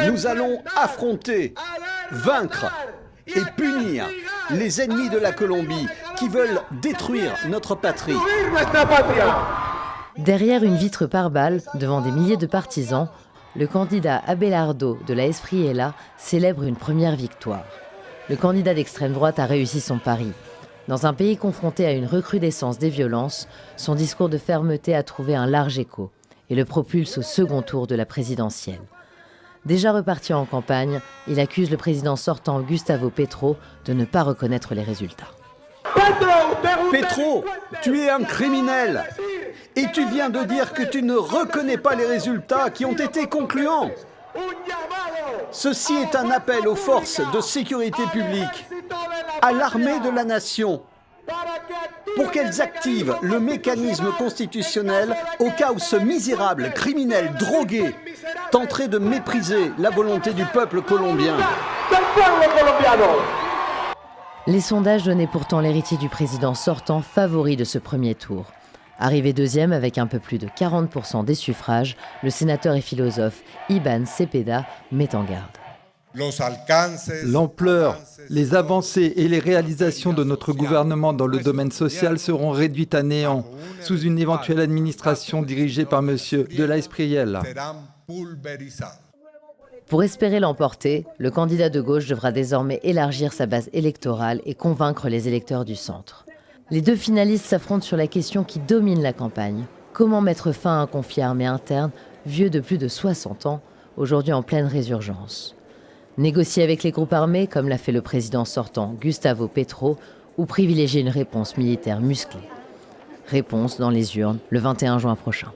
Nous allons affronter, vaincre et punir les ennemis de la Colombie qui veulent détruire notre patrie. Derrière une vitre pare-balles, devant des milliers de partisans, le candidat Abelardo de la Espriella célèbre une première victoire. Le candidat d'extrême droite a réussi son pari. Dans un pays confronté à une recrudescence des violences, son discours de fermeté a trouvé un large écho et le propulse au second tour de la présidentielle. Déjà reparti en campagne, il accuse le président sortant Gustavo Petro de ne pas reconnaître les résultats. Petro, tu es un criminel et tu viens de dire que tu ne reconnais pas les résultats qui ont été concluants. Ceci est un appel aux forces de sécurité publique, à l'armée de la nation, pour qu'elles activent le mécanisme constitutionnel au cas où ce misérable criminel drogué tenterait de mépriser la volonté du peuple colombien. Les sondages donnaient pourtant l'héritier du président sortant favori de ce premier tour. Arrivé deuxième avec un peu plus de 40% des suffrages, le sénateur et philosophe Iván Cepeda met en garde. L'ampleur, les avancées et les réalisations de notre gouvernement dans le domaine social seront réduites à néant sous une éventuelle administration dirigée par M. de la Espriella. Pour espérer l'emporter, le candidat de gauche devra désormais élargir sa base électorale et convaincre les électeurs du centre. Les deux finalistes s'affrontent sur la question qui domine la campagne. Comment mettre fin à un conflit armé interne, vieux de plus de 60 ans, aujourd'hui en pleine résurgence? Négocier avec les groupes armés, comme l'a fait le président sortant Gustavo Petro, ou privilégier une réponse militaire musclée? Réponse dans les urnes le 21 juin prochain.